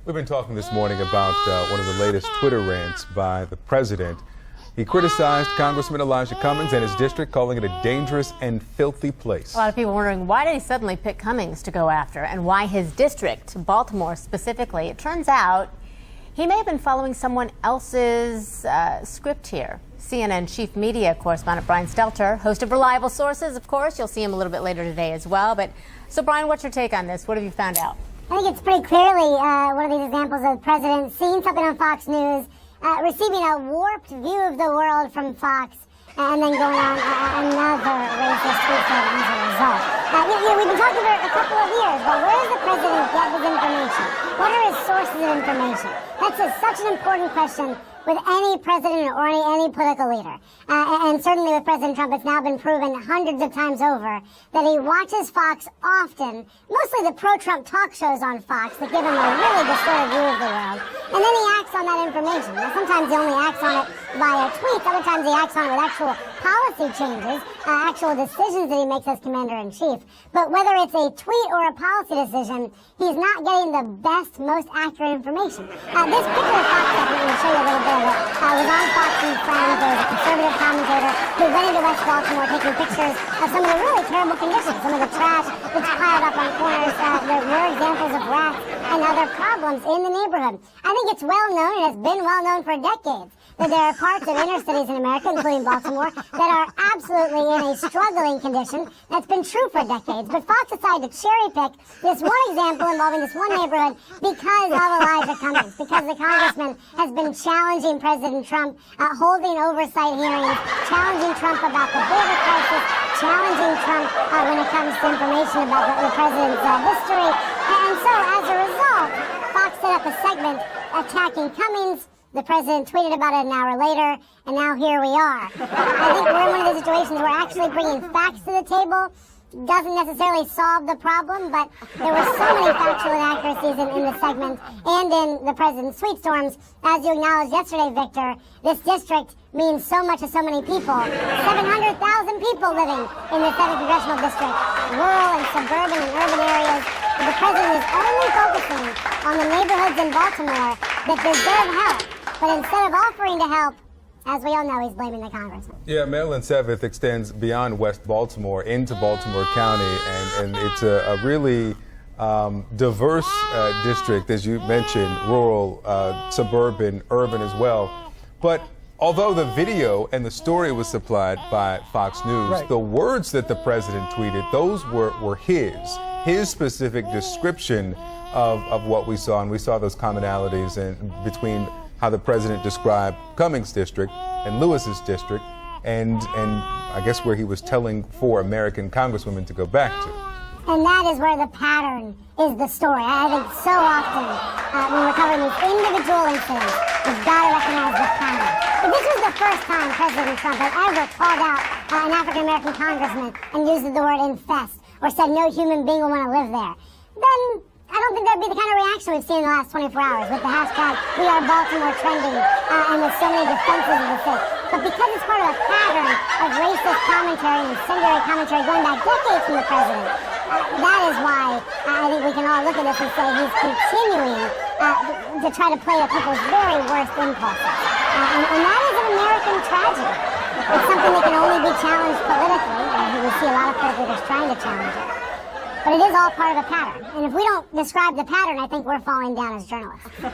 We've been talking this morning about one of the latest Twitter rants by the president. He criticized Congressman Elijah Cummings and his district, calling it a dangerous and filthy place. A lot of people wondering, why did he suddenly pick Cummings to go after, and why his district, Baltimore specifically? It turns out he may have been following someone else's script here. CNN chief media correspondent Brian Stelter, host of Reliable Sources, of course. You'll see him a little bit later today as well. So, Brian, what's your take on this? What have you found out? I think it's pretty clearly one of these examples of the president seeing something on Fox News, receiving a warped view of the world from Fox, and then going on another racist tweet as a result. We've been talking for a couple of years, but where does the president get his information? What are his sources of information? That's such an important question with any president or any political leader. And certainly with President Trump, it's now been proven hundreds of times over that he watches Fox often, mostly the pro-Trump talk shows on Fox that give him a really distorted view of the world. And then he acts on that information. Now, sometimes he only acts on it via tweets, other times he acts on it with actual policy changes, actual decisions that he makes as commander-in-chief. But whether it's a tweet or a policy decision, he's not getting the best, most accurate information. This picture of Fox, I'm going to show you a little bit of it, was on Fox and Friends. There was a conservative commentator who went into West Baltimore taking pictures of some of the really terrible conditions, some of the trash that's piled up on corners. There were examples of rats and other problems in the neighborhood. I think it's well known, and it's been well known for decades, that there are parts of inner cities in America, including Baltimore, that are absolutely in a struggling condition. That's been true for decades. But Fox decided to cherry pick this one example involving this one neighborhood because of Elijah Cummings, because the congressman has been challenging President Trump, holding oversight hearings, challenging Trump about the border crisis, challenging Trump when it comes to information about the president's history. And so, as a result, Fox set up a segment attacking Cummings. The president tweeted about it an hour later, and now here we are. I think we're in one of those situations where actually bringing facts to the table doesn't necessarily solve the problem, but there were so many factual inaccuracies in the segment and in the president's tweet storms. As you acknowledged yesterday, Victor, this district means so much to so many people. 700,000 people living in the 7th Congressional District, rural and suburban and urban areas. The president is only focusing on the neighborhoods in Baltimore that deserve help. But instead of offering to help, as we all know, he's blaming the congressman. Yeah, Maryland 7th extends beyond West Baltimore into Baltimore County, and it's a really diverse district, as you mentioned, rural, suburban, urban as well. But although the video and the story was supplied by Fox News, right, the words that the president tweeted, those were his specific description of what we saw, and we saw those commonalities between how the president described Cummings' district and Lewis's district, and I guess where he was telling 4 American congresswomen to go back to. And that is where the pattern is the story. I think so often when we're covering these individual incidents, we've got to recognize the pattern. If this was the first time President Trump had ever called out an African-American congressman and used the word infest, or said no human being will want to live there, then I don't think that'd be the kind of reaction we've seen in the last 24 hours with the hashtag #WeAreBaltimore trending and with so many defenses of the state. But because it's part of a pattern of racist commentary and incendiary commentary going back decades from the president, that is why I think we can all look at this and say he's continuing to try to play to people's very worst impulses. And that is an American tragedy. It's something that can only be challenged politically, and we see a lot of political leaders trying to challenge it. But it is all part of a pattern. And if we don't describe the pattern, I think we're falling down as journalists. And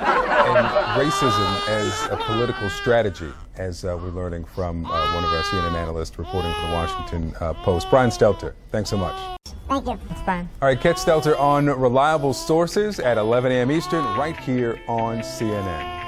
racism as a political strategy, as we're learning from one of our CNN analysts reporting for the Washington Post. Brian Stelter, thanks so much. Thank you. Thanks, Brian. All right, catch Stelter on Reliable Sources at 11 a.m. Eastern, right here on CNN.